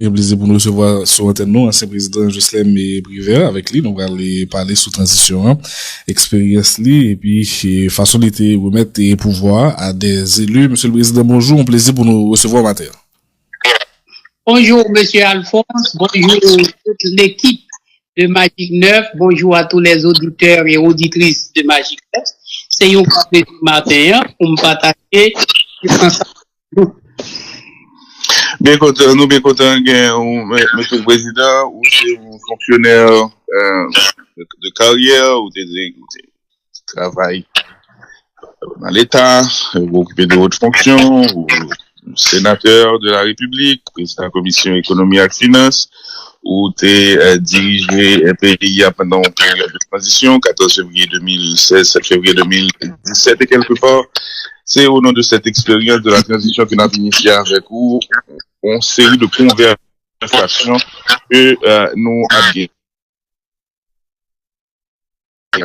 Un plaisir pour nous recevoir sur antenne nous, ancien président Jocelyn et Briver avec lui. Nous allons aller parler sous transition, expérience li, et puis façon de remettre les pouvoirs à des élus. Monsieur le président, bonjour, un plaisir pour nous recevoir matin. Bonjour, monsieur Alphonse. Bonjour toute l'équipe de Magic 9. Bonjour à tous les auditeurs et auditrices de Magic 9. C'est un plaisir matin pour me partager. Bien content, nous bien content, monsieur le président, ou c'est un fonctionnaire de carrière, ou des travail dans l'État, vous occupez de votre fonction, ou sénateur de la République, président de la commission économie et finances, ou t'es dirigé un pays pendant une période de transition, 14 février 2016, 7 février 2017 et quelque part. C'est au nom de cette expérience de la transition que nous avons initiée avec vous, une série de conversations que nous avons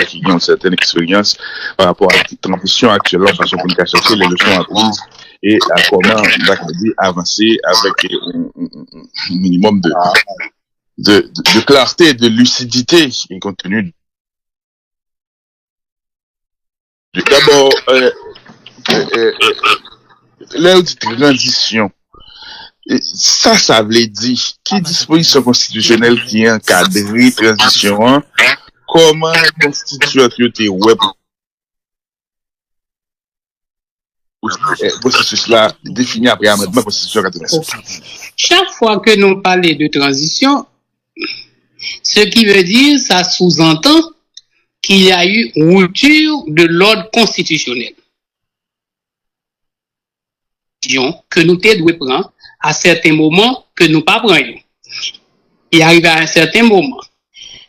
qui ont une certaine expérience par rapport à la transition actuelle, en façon pour nous chercher les leçons apprises et à comment avancer avec un minimum de clarté, de lucidité et compte tenu. D'abord, l'heure de transition, ça veut dire qui disposition constitutionnelle qui encadre la transition, comment la constitution web processus là défini après amendement constitution 86. Chaque fois que nous parlons de transition, ce qui veut dire, ça sous-entend qu'il y a eu rupture de l'ordre constitutionnel que nous devons prendre à certains moments que nous pas prendre. Il arrive à un certain moment,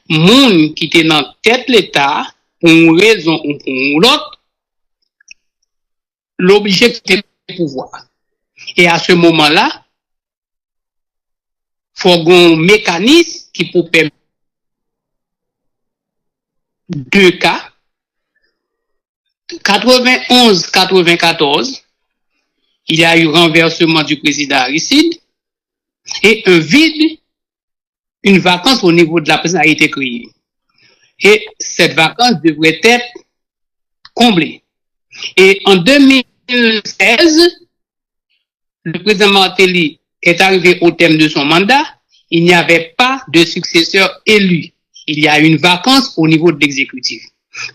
monde qui était dans tête l'État pour une raison ou pour l'autre, l'objectif du pouvoir. Et à ce moment-là, il faut un mécanisme qui peut permettre deux cas, 91-94, il y a eu renversement du président Aristide et un vide, une vacance au niveau de la présidence a été créée. Et cette vacance devrait être comblée. Et en 2016, le président Martelly est arrivé au terme de son mandat, il n'y avait pas de successeur élu. Il y a une vacance au niveau de l'exécutif.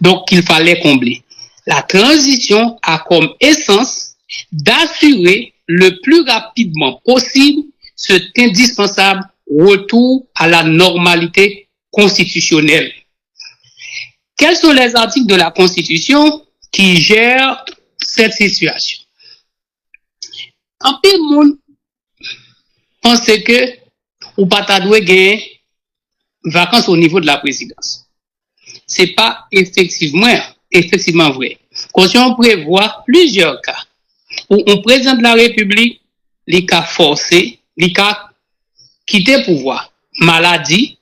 Donc, il fallait combler. La transition a comme essence d'assurer le plus rapidement possible cet indispensable retour à la normalité constitutionnelle. Quels sont les articles de la Constitution qui gèrent cette situation? En pile monde pense que ou pas doit gagner vacances au niveau de la présidence. C'est pas effectivement vrai. Constitution prévoit plusieurs cas où un président de la République, les cas forcés, les cas quitter pouvoir, maladie,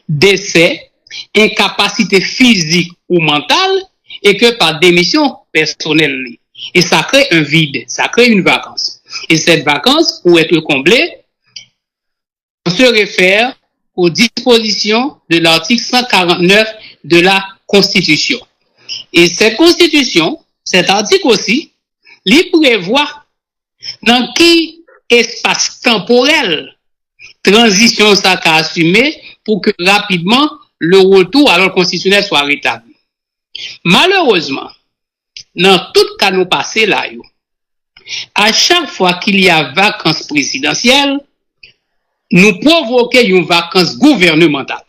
décès, incapacité physique ou mentale, et que par démission personnelle. Et ça crée un vide, ça crée une vacance. Et cette vacance, pour être comblée, on se réfère aux dispositions de l'article 149 de la Constitution. Et cette Constitution, cet article aussi, il prévoit dans quel espace temporel transition ça qu'a assumé pour que rapidement le retour à l'ordre constitutionnel soit rétabli. Malheureusement, dans tout cas nous passé là, à chaque fois qu'il y a vacances présidentielles, nous provoquons une vacance gouvernementale.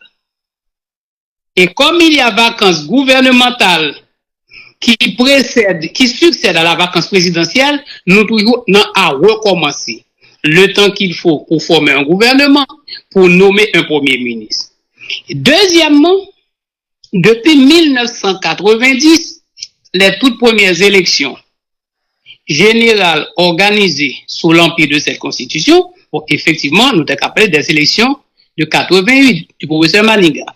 Et comme il y a vacances gouvernementales qui succèdent à la vacance présidentielle, nous toujours à recommencer le temps qu'il faut pour former un gouvernement, pour nommer un premier ministre. Deuxièmement, depuis 1990, les toutes premières élections générales organisées sous l'empire de cette constitution, bon, effectivement, nous avons appelé des élections de 88 du professeur Maninga.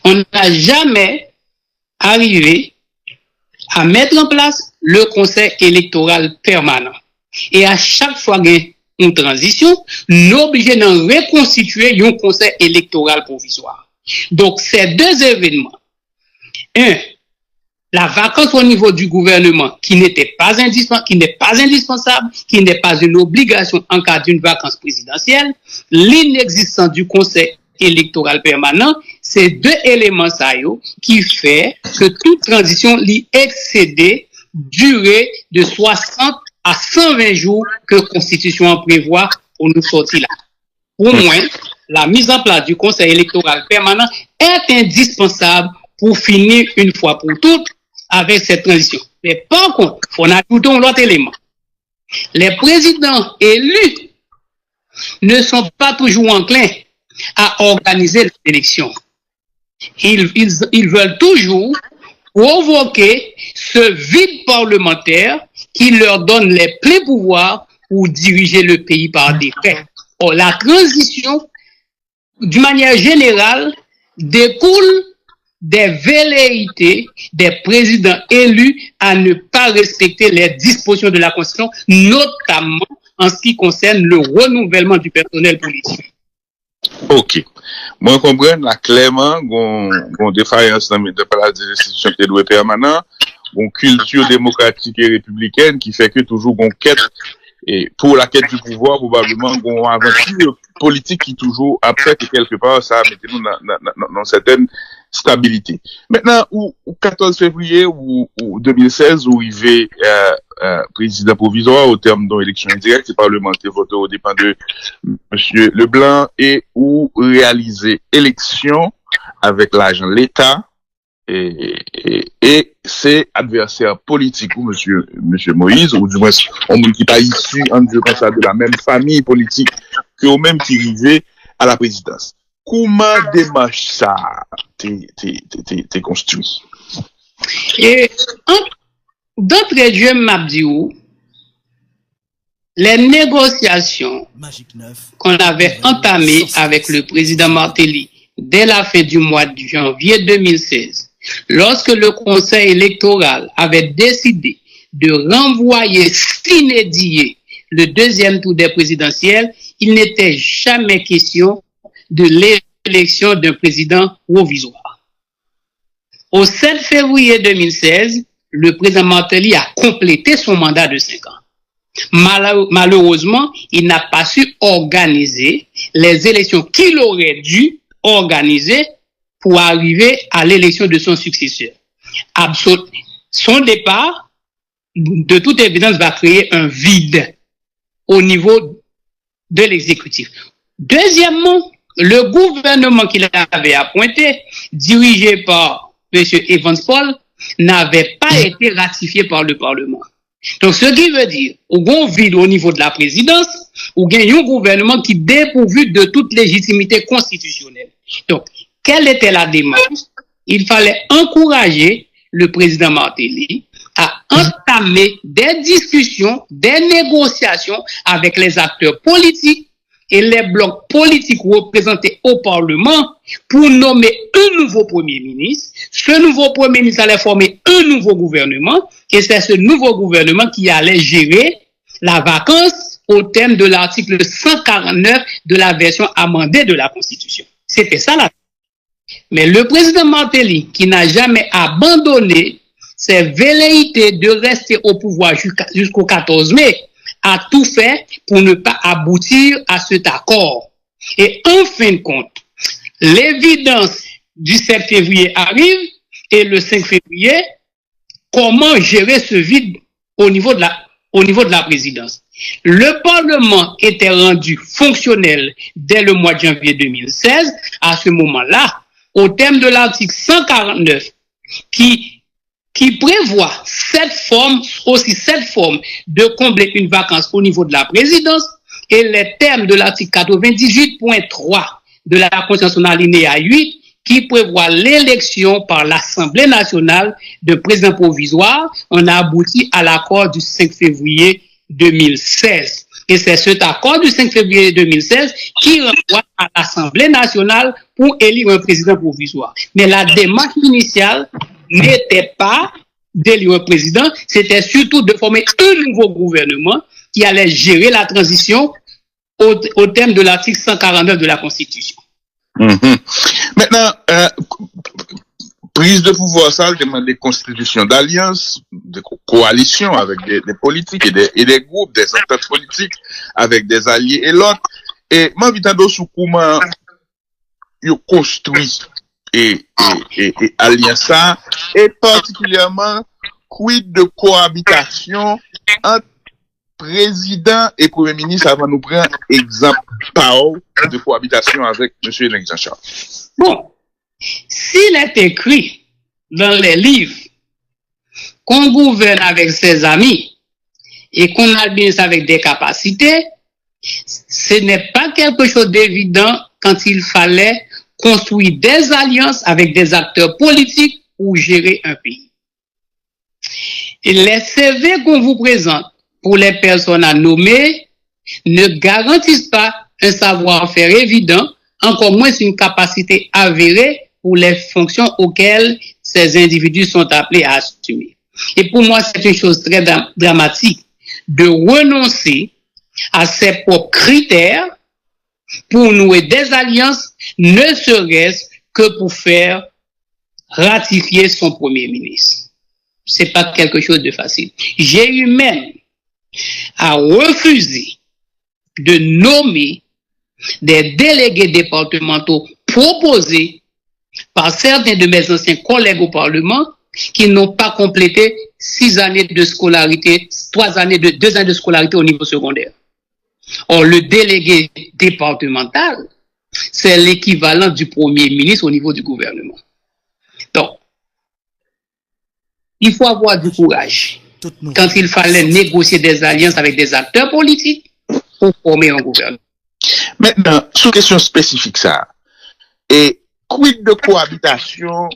On n'a jamais arrivé à mettre en place le conseil électoral permanent. Et à chaque fois qu'il y a une transition, nous obligés de reconstituer un conseil électoral provisoire. Donc, ces deux événements, un, la vacance au niveau du gouvernement qui n'est pas indispensable, qui n'est pas une obligation en cas d'une vacance présidentielle, l'inexistence du conseil électoral permanent, c'est deux éléments qui fait que toute transition l'y excédé durée de 60 à 120 jours que la Constitution prévoit pour nous sortir là. Au moins, la mise en place du conseil électoral permanent est indispensable pour finir une fois pour toutes avec cette transition. Mais par contre, on ajoute un autre élément. Les présidents élus ne sont pas toujours enclins à organiser les élections. Ils veulent toujours provoquer ce vide parlementaire qui leur donne les pleins pouvoirs pour diriger le pays par décret. Or, la transition, d'une manière générale, découle des velléités des présidents élus à ne pas respecter les dispositions de la Constitution, notamment en ce qui concerne le renouvellement du personnel politique. Ok. Moi, je comprends là, clairement qu'on défaillance dans les institutions qui doivent permanent, une culture démocratique et républicaine qui fait que toujours on quête, et pour la quête du pouvoir, probablement, on aventure politique qui toujours après que quelque part, ça mettez-nous dans certaines stabilité. Maintenant, au 14 février ou 2016, où il y avait président provisoire au terme d'une élection indirecte, c'est parlementaire voté au dépend de M. Leblanc, et où réaliser élection avec l'argent de l'État et ses adversaires politiques, ou monsieur Moïse, ou du moins, on ne dit pas issu, en disant comme ça, de la même famille politique que au même qui arrivait à la présidence. Comment démarche ça t'es construit? Et d'entrée de jeu, m'abdiou, les négociations qu'on avait entamées avec le président Martelly dès la fin du mois de janvier 2016, lorsque le Conseil électoral avait décidé de renvoyer sine die le deuxième tour des présidentielles, il n'était jamais question de l'élection d'un président provisoire. Au 7 février 2016, le président Martelly a complété son mandat de 5 ans. Malheureusement, il n'a pas su organiser les élections qu'il aurait dû organiser pour arriver à l'élection de son successeur. Son départ, de toute évidence, va créer un vide au niveau de l'exécutif. Deuxièmement, le gouvernement qu'il avait appointé, dirigé par M. Evans Paul, n'avait pas été ratifié par le Parlement. Donc, ce qui veut dire, au bon vide au niveau de la présidence, ou bien un gouvernement qui est dépourvu de toute légitimité constitutionnelle. Donc, quelle était la démarche? Il fallait encourager le président Martelly à entamer des discussions, des négociations avec les acteurs politiques et les blocs politiques représentés au Parlement pour nommer un nouveau Premier ministre. Ce nouveau Premier ministre allait former un nouveau gouvernement et c'est ce nouveau gouvernement qui allait gérer la vacance au terme de l'article 149 de la version amendée de la Constitution. C'était ça la. Mais le président Martelly, qui n'a jamais abandonné ses velléités de rester au pouvoir jusqu'au 14 mai, a tout fait pour ne pas aboutir à cet accord. Et en fin de compte, l'évidence du 7 février arrive et le 5 février, comment gérer ce vide au niveau de la présidence? Le Parlement était rendu fonctionnel dès le mois de janvier 2016. À ce moment-là, au terme de l'article 149, qui prévoit cette forme de combler une vacance au niveau de la présidence, et les termes de l'article 98.3 de la Constitution alinéa 8, qui prévoit l'élection par l'Assemblée nationale d'un président provisoire, on a abouti à l'accord du 5 février 2016. Et c'est cet accord du 5 février 2016 qui renvoie à l'Assemblée nationale pour élire un président provisoire. Mais la démarche initiale n'était pas d'élire un président, c'était surtout de former un nouveau gouvernement qui allait gérer la transition au terme de l'article 149 de la Constitution. Maintenant, prise de pouvoir, ça demande des constitutions d'alliance, de coalition avec des politiques et des groupes, des acteurs politiques avec des alliés et l'autre. Et moi, je suis comment ils construit et alliance ça, et particulièrement quid de cohabitation entre président et premier ministre avant nous prendre exemple de cohabitation avec M. Jean-Charles. Bon, s'il est écrit dans les livres qu'on gouverne avec ses amis et qu'on administre avec des capacités, ce n'est pas quelque chose d'évident quand il fallait construire des alliances avec des acteurs politiques pour gérer un pays. Et les CV qu'on vous présente pour les personnes à nommer ne garantissent pas un savoir-faire évident, encore moins une capacité avérée pour les fonctions auxquelles ces individus sont appelés à assumer. Et pour moi, c'est une chose très dramatique de renoncer à ses propres critères pour nouer des alliances, ne serait-ce que pour faire ratifier son premier ministre. C'est pas quelque chose de facile. J'ai eu même à refuser de nommer des délégués départementaux proposés par certains de mes anciens collègues au Parlement qui n'ont pas complété 6 années de scolarité, 2 années de scolarité au niveau secondaire. Or, le délégué départemental, c'est l'équivalent du premier ministre au niveau du gouvernement. Donc, il faut avoir du courage quand il fallait négocier des alliances avec des acteurs politiques pour former un gouvernement. Maintenant, sous question spécifique ça, et quid de cohabitation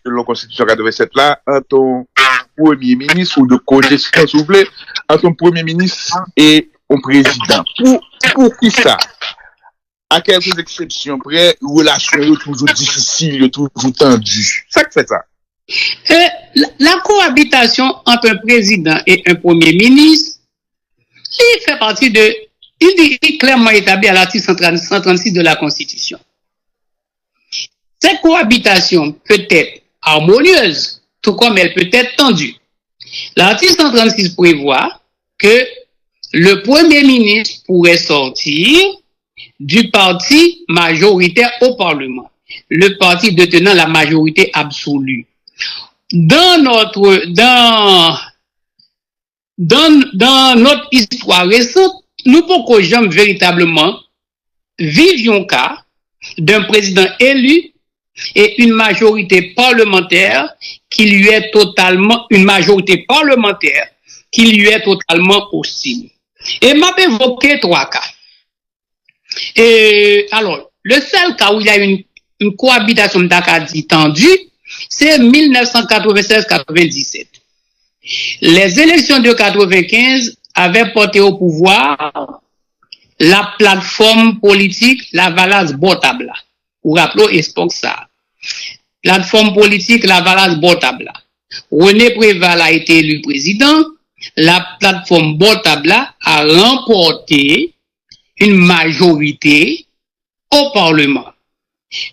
de la Constitution 87 là, entre ton premier ministre ou de cogestion, s'il vous plaît, entre ton premier ministre et ton président. Pour qui ça? À quelques exceptions près, relation est toujours difficile, toujours tendue. Ça que fait ça. La cohabitation entre un président et un premier ministre, il fait partie il est clairement établi à l'article 136 de la Constitution. Cette cohabitation peut être harmonieuse, tout comme elle peut être tendue. L'article 136 prévoit que le premier ministre pourrait sortir du parti majoritaire au Parlement, le parti détenant la majorité absolue. Dans notre histoire récente, nous pouvons jamais véritablement vivions cas d'un président élu et une majorité parlementaire qui lui est totalement hostile. Et m'a évoqué 3 cas. Et alors, le seul cas où il y a une cohabitation d'Acadie tendue, c'est 1996-97. Les élections de 95 avaient porté au pouvoir la plateforme politique La Valace Botabla. Ou rappelons Espoc ça. Plateforme politique La Valace Botabla. René Préval a été élu président. La plateforme Botabla a remporté une majorité au Parlement.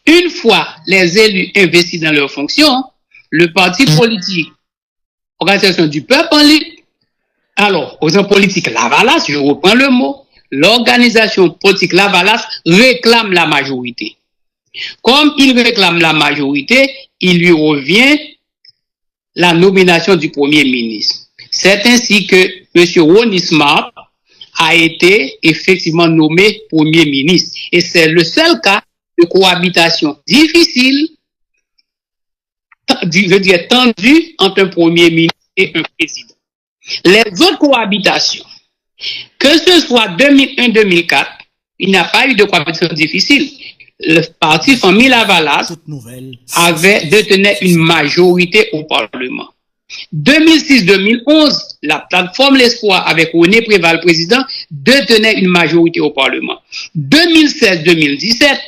Une fois les élus investis dans leurs fonctions, le parti politique, Organisation du peuple en ligne, alors, organisation politique Lavalas, je reprends le mot, l'organisation politique Lavalas réclame la majorité. Comme il réclame la majorité, il lui revient la nomination du premier ministre. C'est ainsi que M. Ronnie Smart a été effectivement nommé premier ministre. Et c'est le seul cas de cohabitation difficile, je dirais tendue, entre un premier ministre et un président. Les autres cohabitations, que ce soit 2001-2004, il n'y a pas eu de cohabitation difficile. Le parti Famille Lavalas détenait une majorité au Parlement. 2006-2011, la plateforme L'Espoir avec René Préval président détenait une majorité au Parlement. 2016-2017,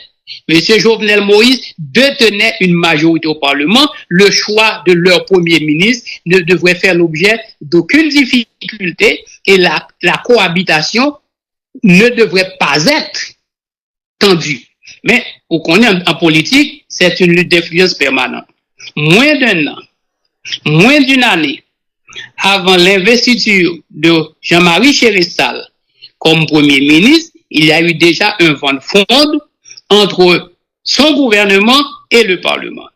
M. Jovenel Moïse détenait une majorité au Parlement. Le choix de leur premier ministre ne devrait faire l'objet d'aucune difficulté et la cohabitation ne devrait pas être tendu. Mais, vous connaissez, en politique, c'est une lutte d'influence permanente. Moins d'un an, moins d'une année, avant l'investiture de Jean-Marie Chéristal comme Premier ministre, il y a eu déjà un vent de fronde entre son gouvernement et le Parlement.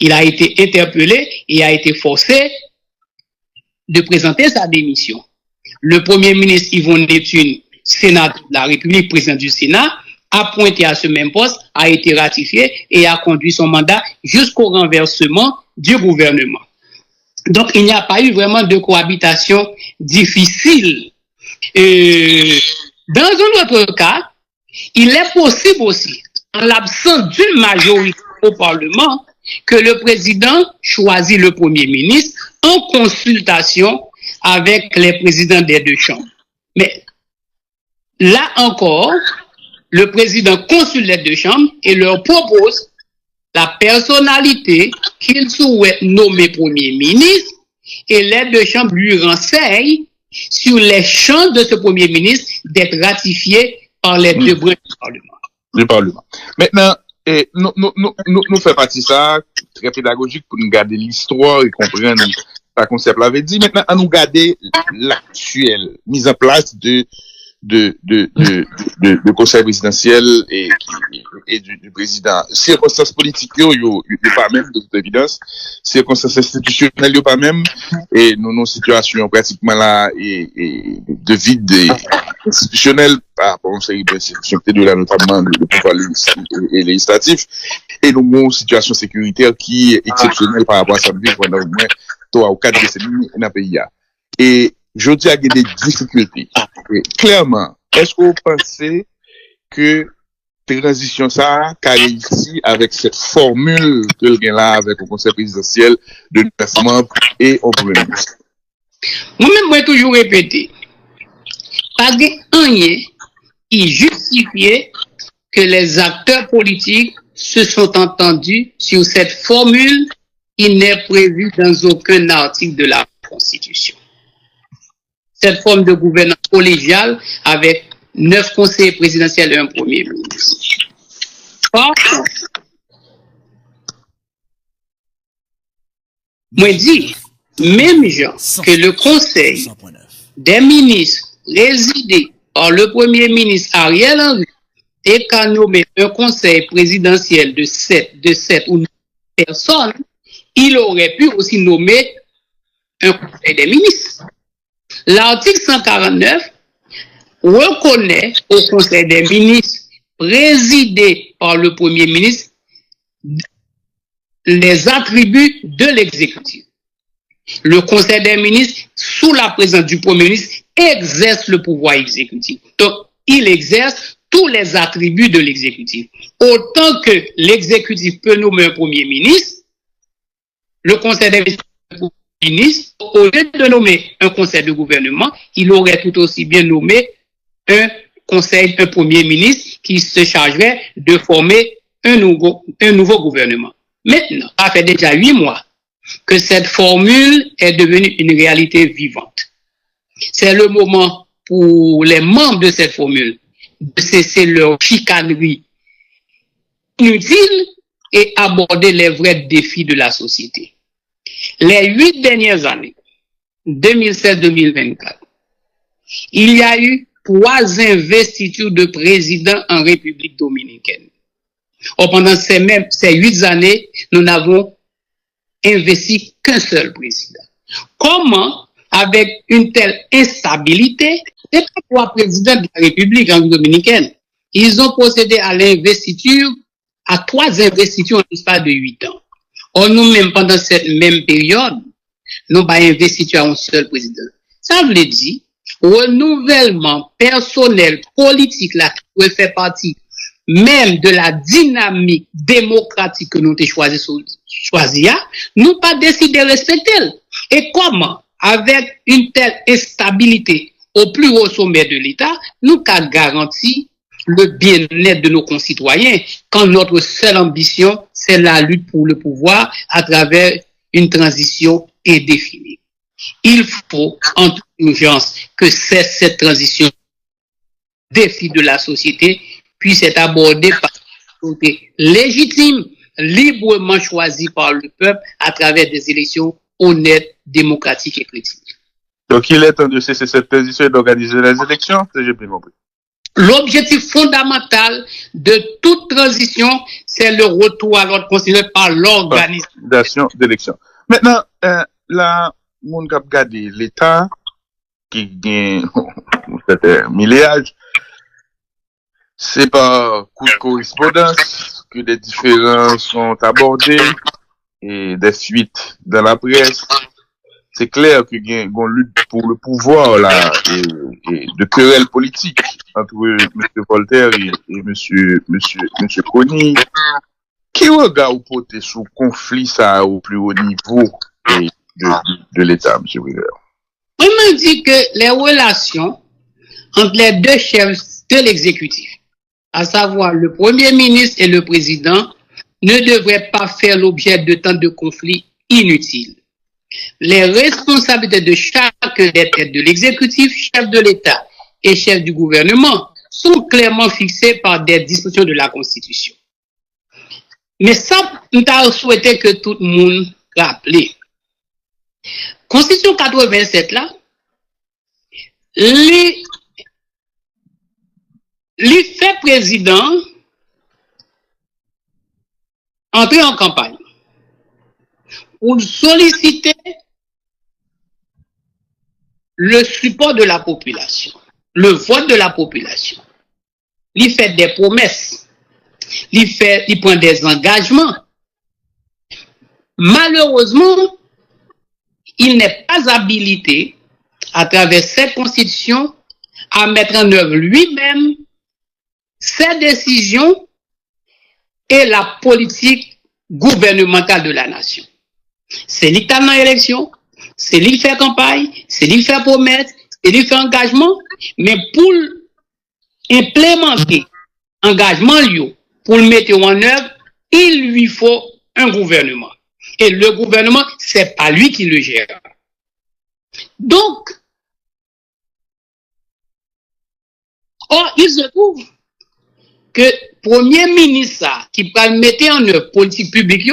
Il a été interpellé et a été forcé de présenter sa démission. Le Premier ministre Yvonne Neptune, sénateur de la République, président du Sénat, appointé à ce même poste, a été ratifié et a conduit son mandat jusqu'au renversement du gouvernement. Donc, il n'y a pas eu vraiment de cohabitation difficile. Dans un autre cas, il est possible aussi, en l'absence d'une majorité au Parlement, que le président choisit le Premier ministre en consultation avec les présidents des deux chambres. Mais là encore, le président consulte les deux chambres et leur propose la personnalité qu'il souhaite nommer Premier ministre et les deux chambres lui renseignent sur les chances de ce Premier ministre d'être ratifié par les deux branches du Parlement. Le Parlement. Maintenant, nous faisons partie de ça, très pédagogique pour nous garder l'histoire et comprendre ce concept l'avait dit. Maintenant, à nous garder l'actuelle mise en place de conseil présidentiel et du président. Circonstances politiques, yo pas même, de toute évidence. Circonstances institutionnelles, yo pas même. Et nos situations pratiquement là, et de vide institutionnel par rapport à une série d'institutions, notamment le pouvoir législatif. Et nos situations sécuritaires qui est exceptionnelle par rapport à ça, pendant au moins 3 ou 4 décennies dans le pays. Et je dis qu'il y a des difficultés. Et clairement, est-ce que vous pensez que transition ça a réussi avec cette formule que le gain là avec le conseil présidentiel de 9 membres et au premier ministre? Moi-même, moi, toujours répété, pas de rien qui justifiait que les acteurs politiques se sont entendus sur cette formule qui n'est prévue dans aucun article de la Constitution. Cette forme de gouvernance collégiale avec 9 conseillers présidentiels et un premier ministre. Par contre, moi dis, même genre que le conseil des ministres présidé par le premier ministre Ariel Henry et qu'a nommé un conseil présidentiel de 7 ou 9 personnes, il aurait pu aussi nommer un conseil des ministres. L'article 149 reconnaît au conseil des ministres présidé par le premier ministre les attributs de l'exécutif. Le conseil des ministres, sous la présence du premier ministre, exerce le pouvoir exécutif. Donc, il exerce tous les attributs de l'exécutif. Autant que l'exécutif peut nommer un premier ministre, le conseil des ministres, au lieu de nommer un conseil de gouvernement, il aurait tout aussi bien nommé un premier ministre qui se chargerait de former un nouveau gouvernement. Maintenant, ça fait déjà 8 mois que cette formule est devenue une réalité vivante. C'est le moment pour les membres de cette formule de cesser leur chicanerie inutile et aborder les vrais défis de la société. Les 8 dernières années, 2016-2024, il y a eu 3 investitures de président en République dominicaine. Or, pendant ces 8 années, nous n'avons investi qu'un seul président. Comment, avec une telle instabilité, les 3 présidents de la République dominicaine, ils ont procédé à l'investiture, à 3 investitures en l'espace de 8 ans. Or, nous-mêmes, pendant cette même période, nous n'avons pas investiture à un seul président. Ça veut dire, renouvellement personnel, politique, là, qui fait partie même de la dynamique démocratique que nous avons choisi, nous pas décidé de respecter. Et comment, avec une telle instabilité au plus haut sommet de l'État, nous avons garanti le bien-être de nos concitoyens quand notre seule ambition, c'est la lutte pour le pouvoir à travers une transition indéfinie. Il faut en toute urgence que cesse cette transition défis de la société puissent être abordés par une autorité légitime, librement choisie par le peuple à travers des élections honnêtes, démocratiques et crédibles. Donc, il est temps de cesser cette position et d'organiser les élections, si j'ai bien compris. L'objectif fondamental de toute transition, c'est le retour à l'ordre constitutionnel par l'organisation d'élections. Maintenant, là, mon cap gardé l'État qui gagne un milliage, c'est par coup de correspondance que des différends sont abordés et des suites dans la presse. C'est clair qu'il y a une lutte pour le pouvoir là et de querelles politiques entre M. Voltaire et M. Kony. Qui regarde ou porter sous conflit ça au plus haut niveau de l'État, M. River? On me dit que les relations entre les deux chefs de l'exécutif, à savoir le Premier ministre et le Président, ne devraient pas faire l'objet de tant de conflits inutiles. Les responsabilités de chacun des têtes de l'exécutif, chef de l'État et chef du gouvernement, sont clairement fixées par des dispositions de la Constitution. Mais ça, nous avons souhaité que tout le monde rappelle. Constitution 87 là, les fait président entrer en campagne pour solliciter le support de la population, le vote de la population. Il fait des promesses, il prend des engagements. Malheureusement, il n'est pas habilité, à travers cette constitution, à mettre en œuvre lui-même ses décisions et la politique gouvernementale de la nation. C'est lui qui a dans l'élection, c'est lui qui fait campagne, c'est lui qui fait promesse, c'est lui qui fait engagement, mais pour implémenter engagement lui, pour le mettre en œuvre, il lui faut un gouvernement. Et le gouvernement, c'est pas lui qui le gère. Donc, il se trouve que premier ministre qui peut mettre en œuvre politique publique,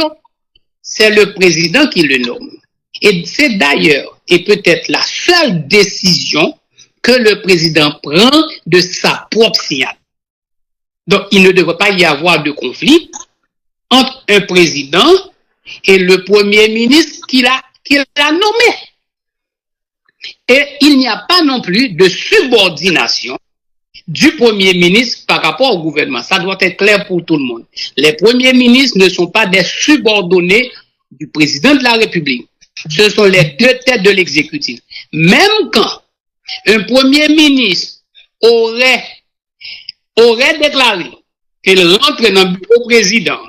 c'est le président qui le nomme. Et c'est d'ailleurs, et peut-être la seule décision que le président prend de sa propre signature. Donc, il ne devrait pas y avoir de conflit entre un président et le premier ministre qu'il a nommé. Et il n'y a pas non plus de subordination du premier ministre par rapport au gouvernement. Ça doit être clair pour tout le monde. Les premiers ministres ne sont pas des subordonnés du président de la République. Ce sont les deux têtes de l'exécutif. Même quand un premier ministre aurait déclaré qu'il rentre dans le bureau président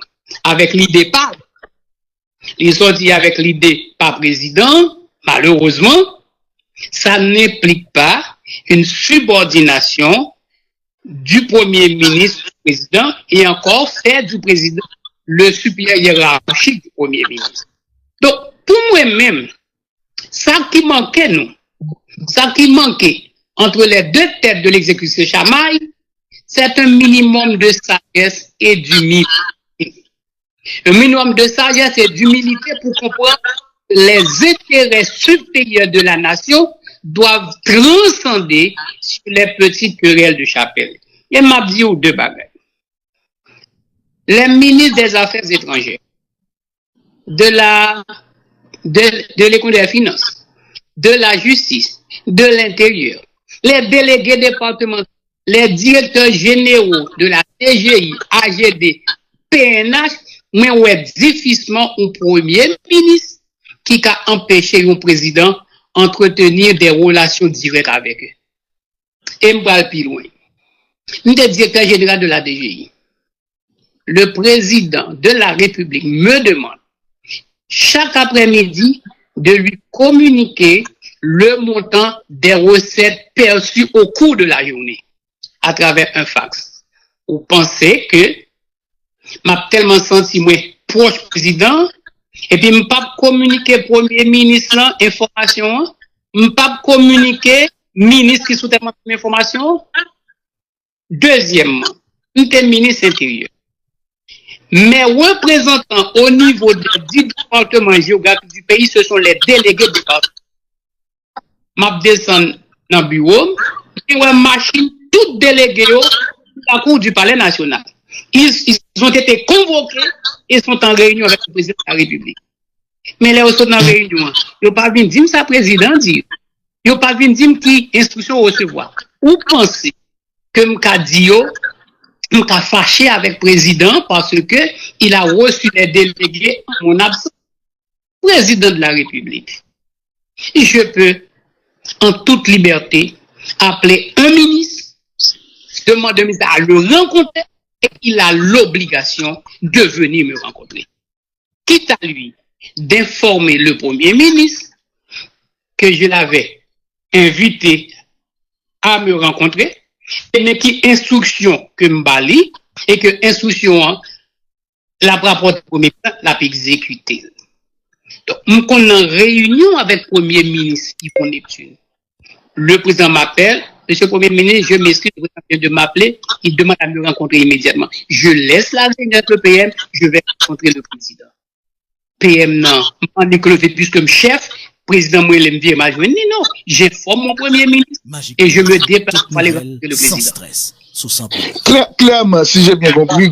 avec l'idée pas, il sortit avec l'idée pas président, malheureusement, ça n'implique pas une subordination du premier ministre au président et encore faire du président le supérieur hiérarchique du premier ministre. Donc, pour moi-même, ça qui manquait entre les deux têtes de l'exécutif chamaille, c'est un minimum de sagesse et d'humilité. Un minimum de sagesse et d'humilité pour comprendre que les intérêts supérieurs de la nation doivent transcender sur les petites querelles de chapelle. Et m'a dit aux deux bagages. Les ministres des Affaires étrangères, de l'économie des finances, de la justice, de l'intérieur, les délégués départementaux, les directeurs généraux de la CGI, AGD, PNH, mais ouais, difficilement un premier ministre qui a empêché un président entretenir des relations directes avec eux. Et m'bral plus loin. Nous sommes directeur général de la DGI. Le président de la République me demande chaque après-midi de lui communiquer le montant des recettes perçues au cours de la journée à travers un fax. Vous pensez que m'a tellement senti moi proche président et puis m'pas communiquer premier ministre l'information, m'pas communiquer ministre qui sous tellement d'informations. Deuxièmement, nous sommes ministre intérieur. Mes représentants au niveau des 10 départements géographiques du pays, ce sont les délégués de département. Je descends dans le bureau, et une machine, toutes déléguées à la cour du Palais national. Ils ont été convoqués et sont en réunion avec le président de la République. Mais les autres sont en réunion. Ils n'ont pas vu dire ça, président dit. Ils n'ont pas vu dire qui instruction recevoir. Ou pensez que Mkadio m'a fâché avec le président parce que il a reçu les délégués en mon absence. Président de la République. Je peux, en toute liberté, appeler un ministre, demander à le rencontrer et il a l'obligation de venir me rencontrer. Quitte à lui d'informer le Premier ministre que je l'avais invité à me rencontrer, mais qui instruction que m'bali et que instruction la rapport Premier ministre l'a exécuté. Donc, nous sommes en réunion avec le Premier ministre Yvon Neptune. Le président m'appelle, Monsieur le Premier ministre, je m'excuse, le président vient de m'appeler, il demande à me rencontrer immédiatement. Je laisse la réunion avec le PM, je vais rencontrer le président. PM, non, je dis que le fait plus comme chef, président moi, il me dit, non, j'informe mon Premier ministre et je me déplace pour aller rencontrer le président. Sans stress, sous 100%. Clairement, si j'ai bien compris,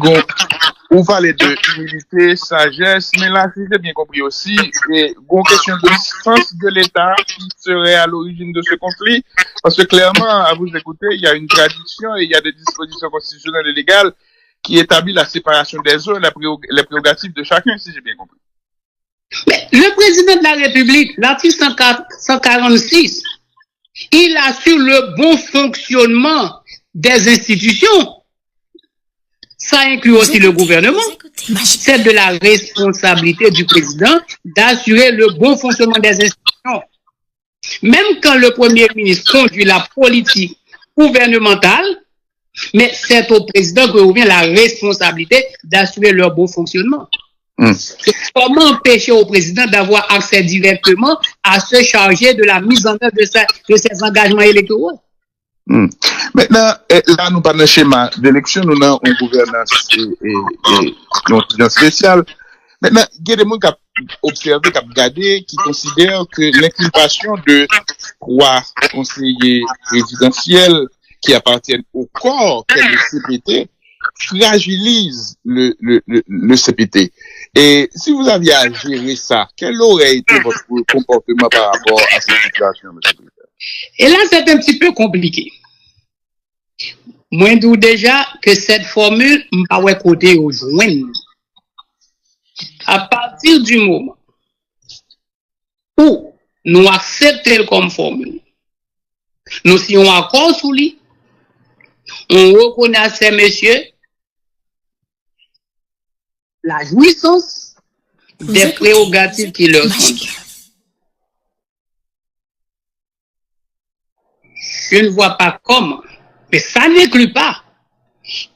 on parlait de humilité, sagesse, mais là, si j'ai bien compris aussi, et une question de sens de l'État qui serait à l'origine de ce conflit, parce que clairement, à vous écouter, il y a une tradition et il y a des dispositions constitutionnelles et légales qui établissent la séparation des zones, les prérogatives de chacun, si j'ai bien compris. Mais le président de la République, l'article 146, il assure le bon fonctionnement des institutions. Ça inclut aussi le gouvernement. C'est de la responsabilité du président d'assurer le bon fonctionnement des institutions. Même quand le Premier ministre conduit la politique gouvernementale, mais c'est au président que revient la responsabilité d'assurer leur bon fonctionnement. Comment empêcher au président d'avoir accès directement à se charger de la mise en œuvre de ses engagements électoraux? Maintenant, là, nous parlons d'un schéma d'élection, nous avons une gouvernance et une présidence spéciale. Maintenant, il y a des gens qui ont observé, qui ont regardé, qui considèrent que l'inculpation de 3 conseillers présidentiels qui appartiennent au corps tel le CPT fragilise le CPT. Et si vous aviez à gérer ça, quel aurait été votre comportement par rapport à cette situation, M. le Président? Et là, c'est un petit peu compliqué. Moi, je dis déjà que cette formule, je ne vais pas côté au joint. À partir du moment où nous acceptons comme formule, nous signons un accord sous lui, on reconnaît à ces messieurs la jouissance des prérogatives qui leur sont données. Je ne vois pas comment, mais ça n'inclut pas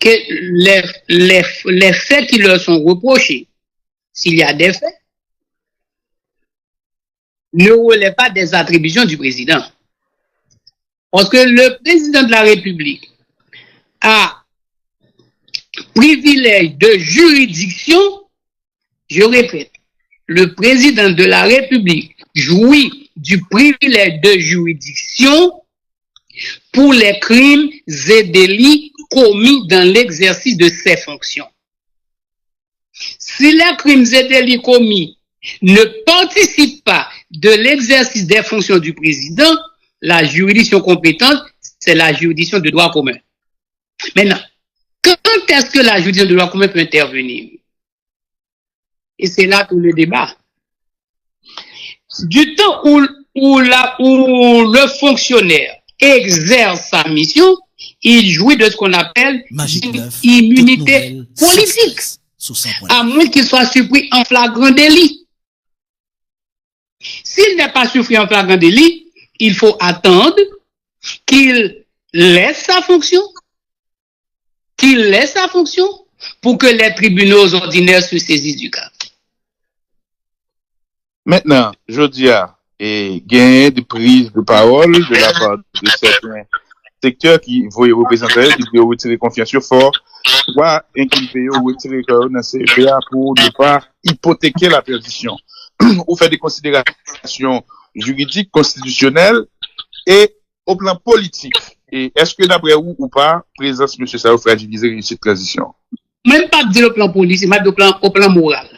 que les faits qui leur sont reprochés, s'il y a des faits, ne relèvent pas des attributions du président. Parce que le président de la République a privilège de juridiction, je répète, le président de la République jouit du privilège de juridiction pour les crimes et délits commis dans l'exercice de ses fonctions. Si les crimes et délits commis ne participent pas de l'exercice des fonctions du président, la juridiction compétente, c'est la juridiction de droit commun. Maintenant, quand est-ce que la juridiction de droit commun peut intervenir? Et c'est là tout le débat. Du temps où le fonctionnaire exerce sa mission, il jouit de ce qu'on appelle une immunité politique, à moins qu'il soit surpris en flagrant délit. S'il n'est pas surpris en flagrant délit, il faut attendre qu'il laisse sa fonction, pour que les tribunaux ordinaires se saisissent du cas. Maintenant, je dis, et gain de prise de parole de la part de secteur qui voit représenter, qui veut retirer confiance fort, soit inculper ou retirer dans CEPA pour ne pas hypothéquer la transition. Ou faire des considérations juridiques, constitutionnelles et au plan politique. Et est-ce que d'après vous ou pas, présence M. Sao fragiliser cette transition? Même pas dire au plan politique, mais au plan moral.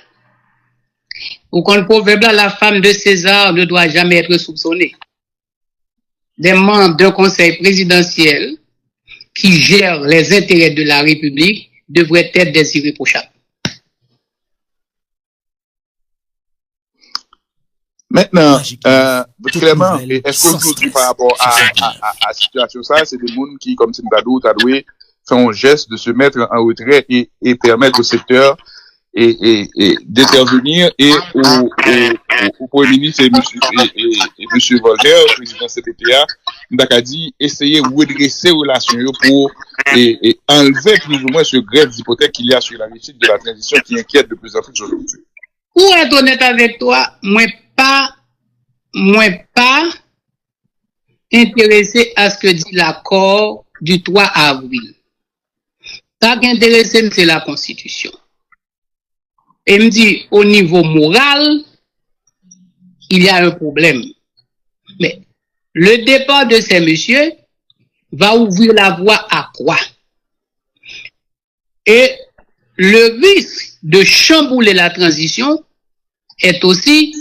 Ou quand le proverbe là, la femme de César ne doit jamais être soupçonnée. Des membres d'un conseil présidentiel qui gèrent les intérêts de la République devraient être des irréprochables. Maintenant, clairement, est-ce qu'aujourd'hui, par rapport à la situation, ça, c'est des gens qui, comme Timbadou, Tadoué, font un geste de se mettre en retrait et permettre au secteur et d'intervenir et au Premier ministre et M. Voltaire, le président CPTA, n'a dit essayer de redresser les relations pour enlever plus ou moins ce grève d'hypothèque qu'il y a sur la réussite de la transition qui inquiète de plus en plus aujourd'hui. Pour être honnête avec toi, moi pas intéressé à ce que dit l'accord du 3 avril. Ça qui intéresse, c'est la Constitution. Et me dit, au niveau moral, il y a un problème. Mais le départ de ces messieurs va ouvrir la voie à quoi? Et le risque de chambouler la transition est aussi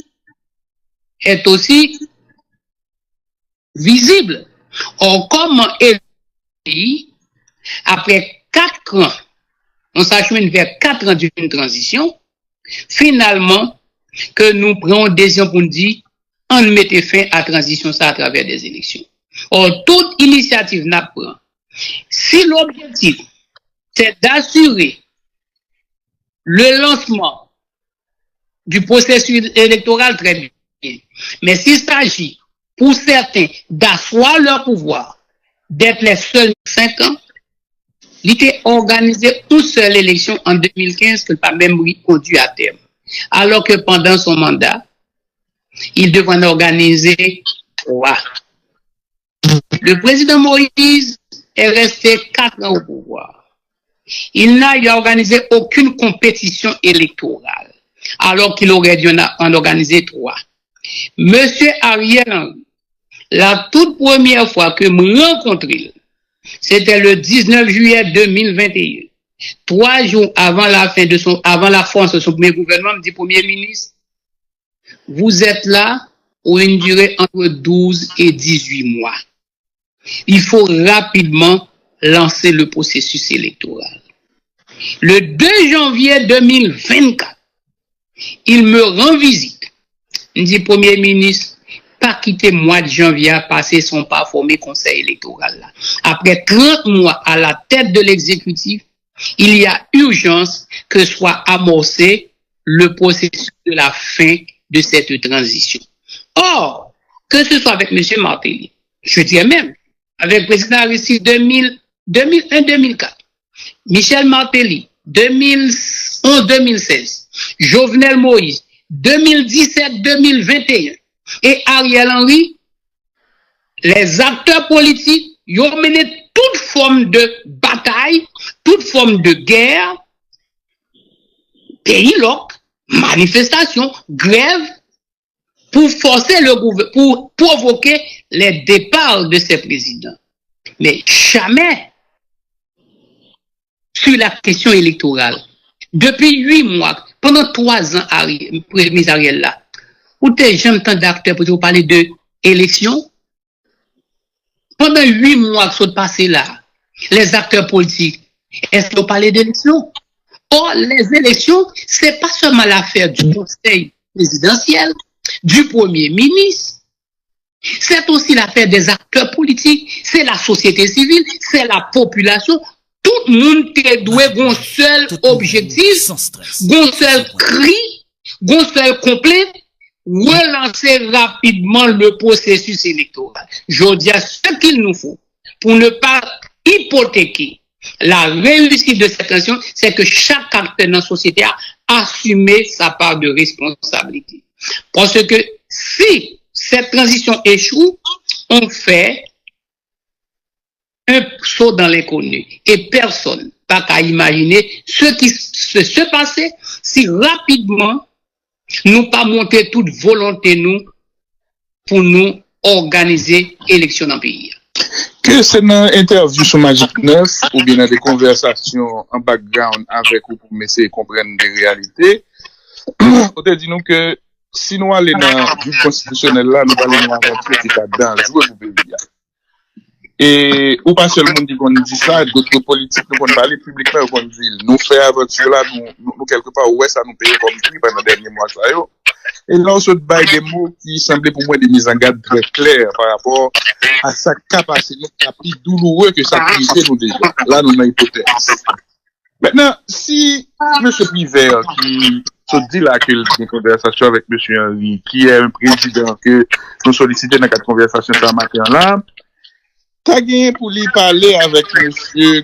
visible. Or, comment est après 4 ans, on s'achemine vers 4 ans d'une transition, finalement, que nous prenons des décision pour nous dire, on mettait fin à la transition ça à travers des élections. Or, toute initiative n'a pas. Si l'objectif, c'est d'assurer le lancement du processus électoral, très bien. Mais s'il s'agit, pour certains, d'asseoir leur pouvoir, d'être les seuls 5 ans, il était organisé une seule élection en 2015 que pas même conduit à terme. Alors que pendant son mandat, il devrait en organiser 3. Le président Moïse est resté 4 ans au pouvoir. Il n'a organisé aucune compétition électorale, alors qu'il aurait dû en organiser 3. Monsieur Ariel Henry, la toute première fois que me rencontré, c'était le 19 juillet 2021. 3 jours avant la fin de son premier gouvernement, me dit Premier ministre, vous êtes là pour une durée entre 12 et 18 mois. Il faut rapidement lancer le processus électoral. Le 2 janvier 2024, il me rend visite. Il dit Premier ministre, pas quitter mois de janvier à passer son pas formé conseil électoral là. Après 30 mois à la tête de l'exécutif, il y a urgence que soit amorcé le processus de la fin de cette transition. Or, que ce soit avec M. Martelly, je dirais même, avec le président Aristide 2001-2004, Michel Martelly, 2011-2016, Jovenel Moïse, 2017-2021, et Ariel Henry, les acteurs politiques, ils ont mené toute forme de bataille, toute forme de guerre, pays loc, manifestation, grève, pour forcer le gouvernement, pour provoquer les départs de ces présidents. Mais jamais sur la question électorale. Depuis 8 mois, pendant 3 ans, Premier Ariel là, où t'es jeunes tant d'acteurs pour parler de élections. Pendant 8 mois que sont passés là, les acteurs politiques, est-ce qu'ils ont parlé d'élections? Or, les élections, c'est pas seulement l'affaire du conseil présidentiel, du premier ministre, c'est aussi l'affaire des acteurs politiques, c'est la société civile, c'est la population. Tout le monde est doué d'un seul objectif, d'un seul cri, d'un seul complet, relancer rapidement le processus électoral. Je dis à ce qu'il nous faut pour ne pas hypothéquer la réussite de cette transition, c'est que chaque acteur dans la société a assumé sa part de responsabilité. Parce que si cette transition échoue, on fait un saut dans l'inconnu. Et personne n'a qu'à imaginer ce qui se passait si rapidement nous pas monter toute volonté nous pour nous organiser élection dans le pays. Que c'est dans interview sur Magic 9 ou bien dans des conversations en background avec vous pour essayer de comprendre des réalités, on te dit nous que si nous allons dans le but constitutionnel là, nous allons aventurer qui est dedans, jouer pour le pays. Et ou pas seulement dit qu'on dit ça, d'autres politiques nous vont parler publiquement qu'on dit nous faire aventure là, nous quelque part ouais ça nous paye comme prix pendant les derniers mois ça yo. Et là on se bat des mots qui semblaient pour moi des mises en garde très claires par rapport à sa capacité à plus douloureux que ça privé nous déjà. Là nous avons une hypothèse. Maintenant si M. Privert qui se dit là que une conversation avec M. Henry, qui est un président que nous sollicitons dans cette conversation ce matin là, t'as gagné pour lui parler avec M.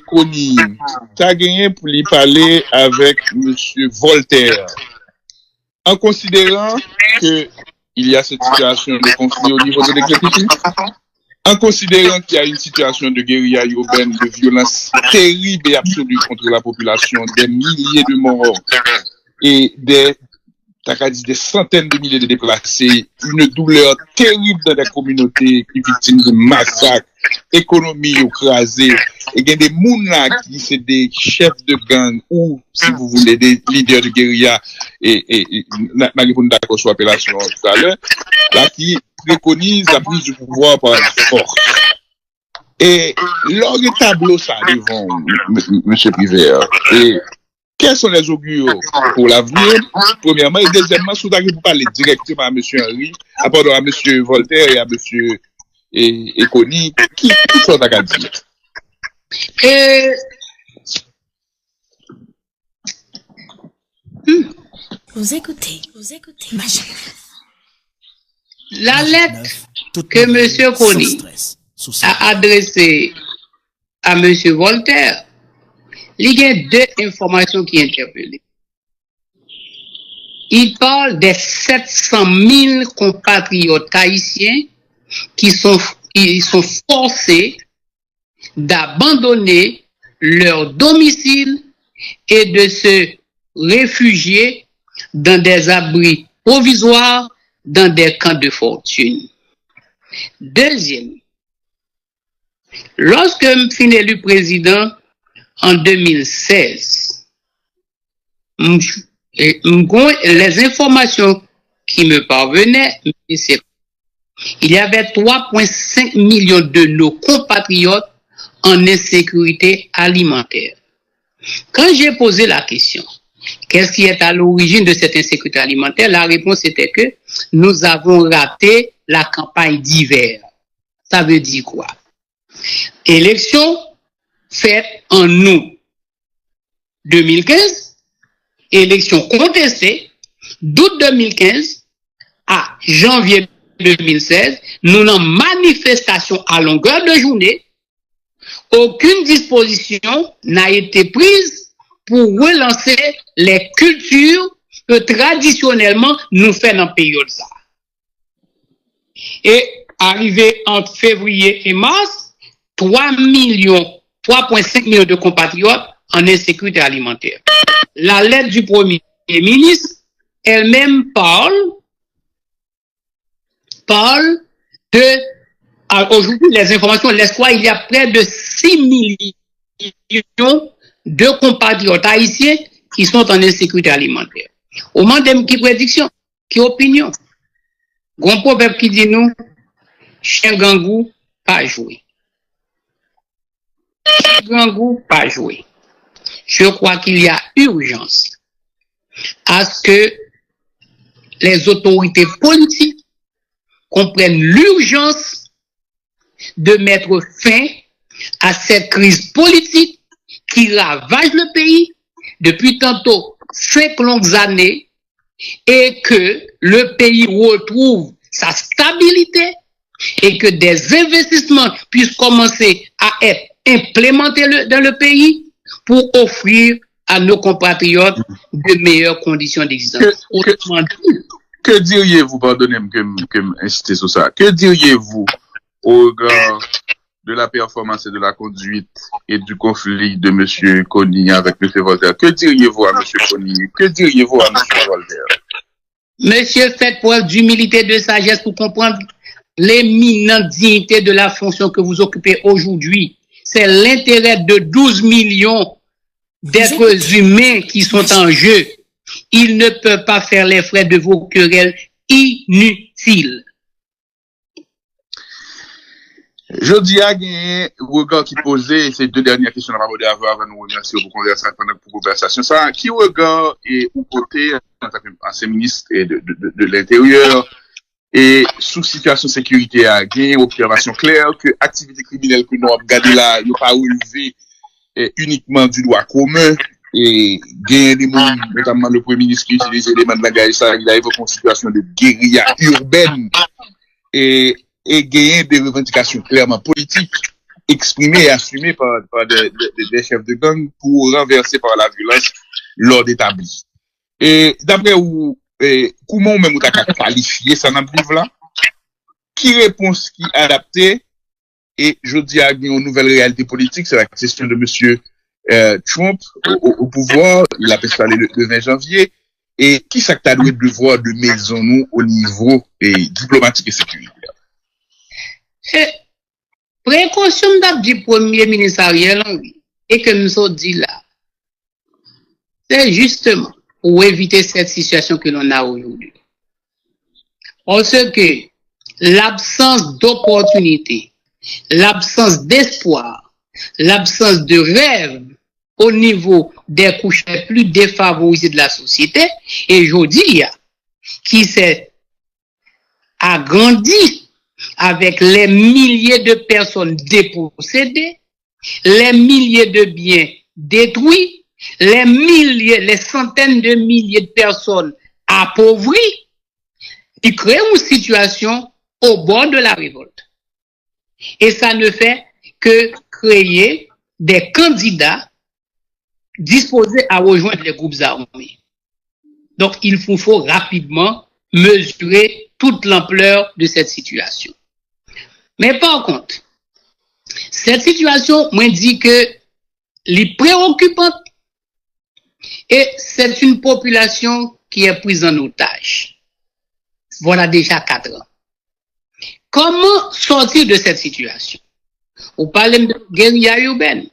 Kony, t'as gagné pour lui parler avec M. Voltaire, en considérant que il y a cette situation de conflit au niveau de l'exécutif, en considérant qu'il y a une situation de guérilla urbaine, de violence terrible et absolue contre la population, des milliers de morts et des centaines de milliers de déplacés, une douleur terrible dans les communautés qui victimes de massacres, économie écrasée, et il y a des gens qui sont des chefs de gang ou, si vous voulez, des leaders de guérilla, et Marie-Poune d'accord sur l'appellation tout à l'heure, là qui préconise la prise du pouvoir par la force. Et leur tableau ça devant M. Privert. Et quels sont les augures pour l'avenir, premièrement, et deuxièmement, si vous arrivez pour parler directement à M. Henry, à part à M. Voltaire et à M. Kony, qui sont à dire? Vous écoutez. La lettre que M. Kony a adressée à M. Voltaire, il y a deux informations qui interpellent. Il parle des 700 000 compatriotes haïtiens qui sont forcés d'abandonner leur domicile et de se réfugier dans des abris provisoires, dans des camps de fortune. Deuxième, lorsque je suis élu président en 2016, les informations qui me parvenaient, il y avait 3,5 millions de nos compatriotes en insécurité alimentaire. Quand j'ai posé la question, qu'est-ce qui est à l'origine de cette insécurité alimentaire, la réponse était que nous avons raté la campagne d'hiver. Ça veut dire quoi? Élection faite en août 2015, élection contestée d'août 2015 à janvier 2016, nous avons manifestation à longueur de journée. Aucune disposition n'a été prise pour relancer les cultures que traditionnellement nous faisons dans le pays de ça. Et arrivé entre février et mars, 3,5 millions de compatriotes en insécurité alimentaire. La lettre du Premier ministre elle-même parle de, aujourd'hui les informations laissent quoi, il y a près de 6 millions de compatriotes haïtiens qui sont en insécurité alimentaire. Au moment de qui prédiction, qui opinion. Grand proverbe qui dit nous, chien gangou, pas jouer. Chien gangou, pas jouer. Je crois qu'il y a urgence à ce que les autorités politiques comprennent l'urgence de mettre fin à cette crise politique qui ravage le pays depuis tantôt 5 longues années et que le pays retrouve sa stabilité et que des investissements puissent commencer à être implémentés dans le pays pour offrir à nos compatriotes de meilleures conditions d'existence. Que diriez-vous, pardonnez-moi que m'inciter sur ça, que diriez-vous au regard de la performance et de la conduite et du conflit de M. Kony avec M. Voltaire. Que diriez-vous à M. Kony? Que diriez-vous à M. Voltaire? Monsieur, faites preuve d'humilité et de sagesse pour comprendre l'éminente dignité de la fonction que vous occupez aujourd'hui. C'est l'intérêt de 12 millions d'êtres humains qui sont en jeu. Ils ne peuvent pas faire les frais de vos querelles inutiles. Je dis à gagner, regard qui posait ces deux dernières questions avant de nous remercier pour conversation. Ça, qui regard et au côté ancien ministre de l'Intérieur et sous situation de sécurité à gagner, observation claire que activité criminelle que nous avons regardé là, il n'y a pas relevé uniquement du droit commun et gagner des mots, notamment le Premier ministre qui utilise les éléments de la guerre, ça, il a évoqué une situation de guérilla urbaine et gagner des revendications clairement politiques exprimées et assumées par des chefs de gang pour renverser par la violence l'ordre établi. Et d'après vous, comment même vous avez qualifié ça dans le livre là? Qui réponse qui adaptée? Et je dis à une nouvelle réalité politique, c'est la question de monsieur Trump au pouvoir, il a installé le 20 janvier. Et qui ça que t'as le devoir de maison nous au niveau diplomatique et sécuritaire? Précaution du Premier ministre Ariel Henry et que nous avons dit là, c'est justement pour éviter cette situation que l'on a aujourd'hui. Parce que l'absence d'opportunité, l'absence d'espoir, l'absence de rêve au niveau des couches les plus défavorisées de la société, et je dis, qui s'est agrandi avec les milliers de personnes dépossédées, les milliers de biens détruits, les centaines de milliers de personnes appauvries, qui crée une situation au bord de la révolte. Et ça ne fait que créer des candidats disposés à rejoindre les groupes armés. Donc, il faut rapidement mesurer toute l'ampleur de cette situation. Mais par contre, cette situation me dit que les préoccupante et c'est une population qui est prise en otage. Voilà déjà 4 ans. Comment sortir de cette situation? Vous parlez de guérilla urbaine.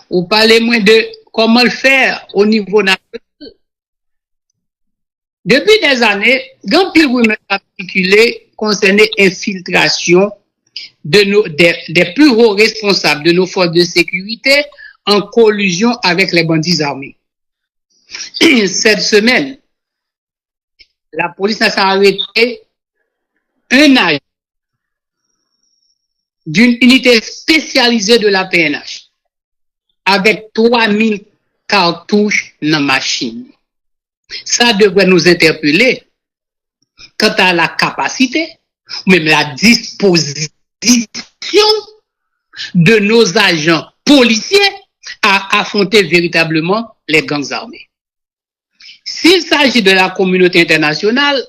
Vous parlez moins de comment le faire au niveau national. Depuis des années, grand pile rumeur articulé concernant l'infiltration des plus hauts responsables de nos forces de sécurité en collusion avec les bandits armés. Cette semaine, la police a arrêté un agent d'une unité spécialisée de la PNH avec 3000 cartouches dans la machine. Ça devrait nous interpeller quant à la capacité, même la disposition de nos agents policiers à affronter véritablement les gangs armés. S'il s'agit de la communauté internationale,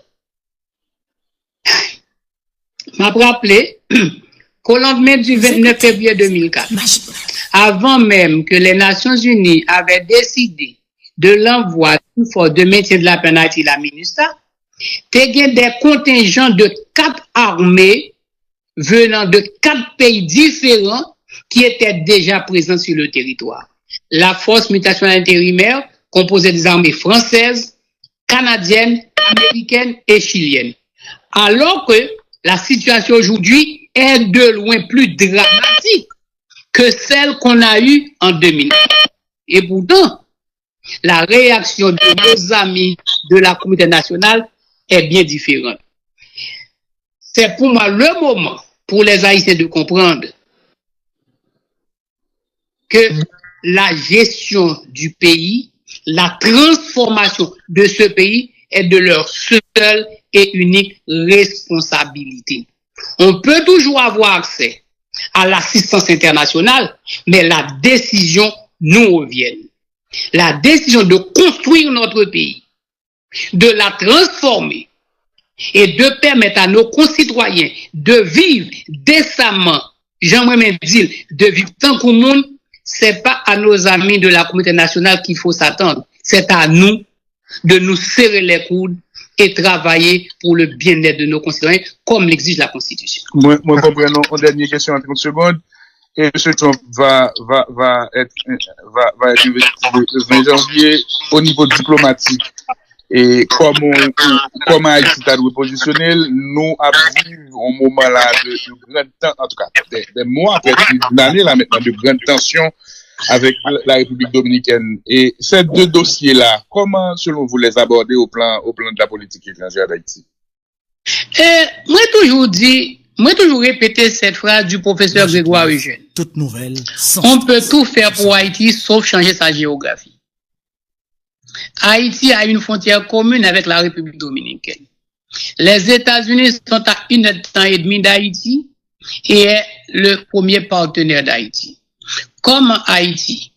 m'a rappelé qu'au lendemain du 29 février 2004, avant même que les Nations Unies avaient décidé de l'envoi d'une force de maintien de la paix en Haïti, la MINUSTA, il y a des contingents de 4 armées venant de 4 pays différents qui étaient déjà présents sur le territoire. La force multinationale intérimaire composée des armées françaises, canadiennes, américaines et chiliennes. Alors que la situation aujourd'hui est de loin plus dramatique que celle qu'on a eue en 2000. Et pourtant, la réaction de nos amis de la communauté nationale est bien différente. C'est pour moi le moment pour les Haïtiens de comprendre que la gestion du pays, la transformation de ce pays est de leur seule et unique responsabilité. On peut toujours avoir accès à l'assistance internationale, mais la décision nous revient. La décision de construire notre pays, de la transformer et de permettre à nos concitoyens de vivre décemment j'aimerais dire, de vivre tant qu'au monde, c'est pas à nos amis de la communauté nationale qu'il faut s'attendre. C'est à nous de nous serrer les coudes et travailler pour le bien-être de nos concitoyens, comme l'exige la Constitution. Moi comprenons, en dernière question en 30 secondes. Et M. Trump va être investi le 20 janvier au niveau diplomatique. Et comme Haïti a repositionné, nous avons un moment là de grande tension, en tout cas, des mois après une année là maintenant de grande tension avec la République dominicaine. Et ces deux dossiers-là, comment, selon vous, les aborder au plan de la politique étrangère d'Haïti? Moi toujours répéter cette phrase du professeur Grégoire Eugène. Toute nouvelle. On peut tout faire pour Haïti sauf changer sa géographie. Haïti a une frontière commune avec la République dominicaine. Les États-Unis sont à 1 heure de temps et demi d'Haïti et est le premier partenaire d'Haïti. Comment Haïti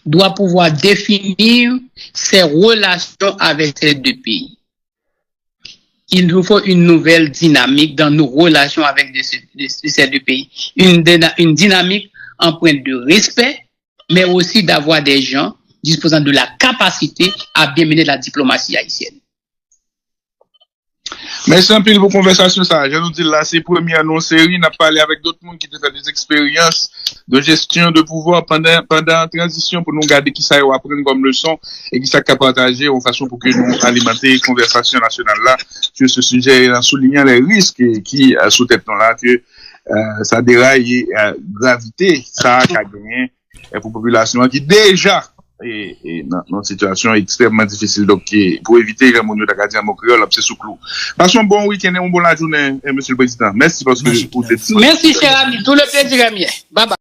doit pouvoir définir ses relations avec ces deux pays? Il nous faut une nouvelle dynamique dans nos relations avec ces deux pays. Une dynamique empreinte de respect, mais aussi d'avoir des gens disposant de la capacité à bien mener la diplomatie haïtienne. Merci un peu pour la conversation. Ça, je nous dis là, c'est première non série. On a parlé avec d'autres monde qui ont fait des expériences de gestion de pouvoir pendant la transition pour nous garder qui ça va apprendre comme leçon et qui ça va partager en façon pour que nous alimenter la conversation nationale là sur ce sujet en soulignant les risques qui sous tête là que ça déraille et gravité ça a gagné pour la population qui déjà et dans une situation extrêmement difficile donc pour éviter que mon d'acadien mon créole c'est sous clou. Passons un bon week-end et une bonne journée monsieur le président. Merci parce que vous êtes. Merci cher ami, tout le plaisir ami. Bye bye.